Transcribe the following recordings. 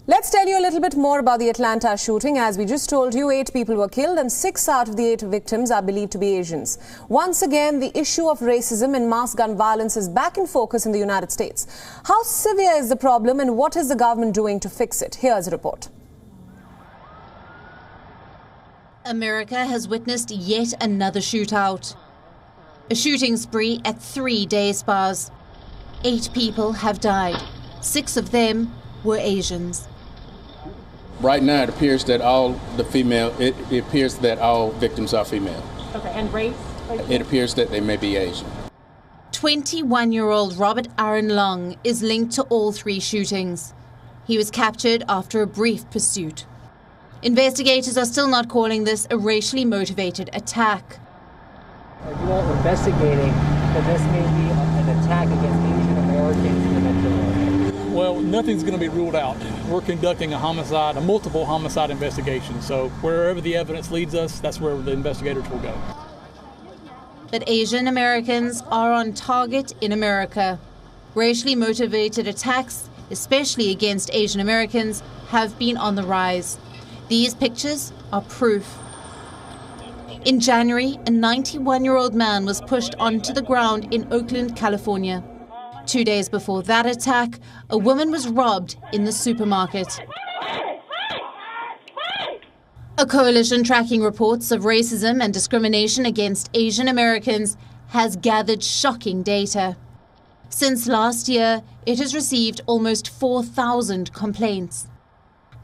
Let's tell you a little bit more about the Atlanta shooting. As we just told you, 8 people were killed and 6 out of the 8 victims are believed to be Asians. Once again, the issue of racism and mass gun violence is back in focus in the United States. How severe is the problem and what is the government doing to fix it? Here's a report. America has witnessed yet another shootout. A shooting spree at 3 day spas. 8 people have died. 6 of them were Asians. Right now, it appears that all victims are female. Okay, and race? It appears that they may be Asian. 21-year-old Robert Aaron Long is linked to all 3 shootings. He was captured after a brief pursuit. Investigators are still not calling this a racially motivated attack. You are investigating that this may be an attack against Asian Americans in the metro area. Well, nothing's going to be ruled out. We're conducting a multiple homicide investigation. So wherever the evidence leads us, that's where the investigators will go. But Asian Americans are on target in America. Racially motivated attacks, especially against Asian Americans, have been on the rise. These pictures are proof. In January, a 91-year-old man was pushed onto the ground in Oakland, California. 2 days before that attack, a woman was robbed in the supermarket. A coalition tracking reports of racism and discrimination against Asian Americans has gathered shocking data. Since last year, it has received almost 4,000 complaints.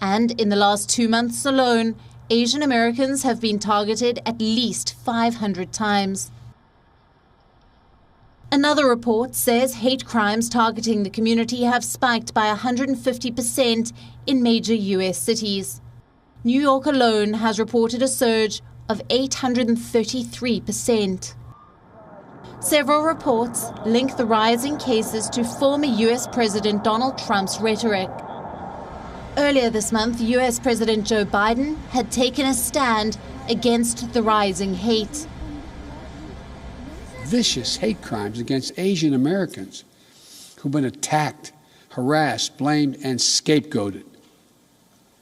And in the last 2 months alone, Asian Americans have been targeted at least 500 times. Another report says hate crimes targeting the community have spiked by 150% in major U.S. cities. New York alone has reported a surge of 833%. Several reports link the rising cases to former U.S. President Donald Trump's rhetoric. Earlier this month, U.S. President Joe Biden had taken a stand against the rising hate. Vicious hate crimes against Asian Americans who've been attacked, harassed, blamed, and scapegoated.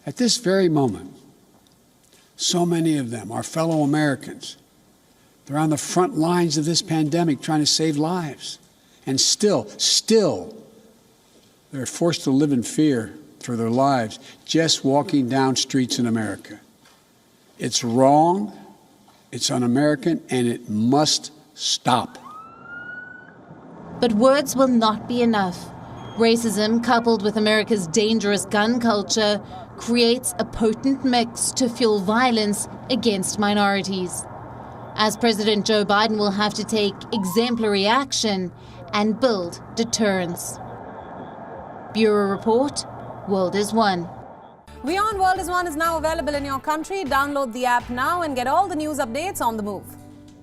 At this very moment, so many of them are fellow Americans. They're on the front lines of this pandemic trying to save lives. And still, they're forced to live in fear for their lives just walking down streets in America. It's wrong, it's un-American, and it must stop. But words will not be enough. Racism, coupled with America's dangerous gun culture, creates a potent mix to fuel violence against minorities. As President Joe Biden will have to take exemplary action and build deterrence. Bureau Report, World is One. WION World is One is now available in your country. Download the app now and get all the news updates on the move.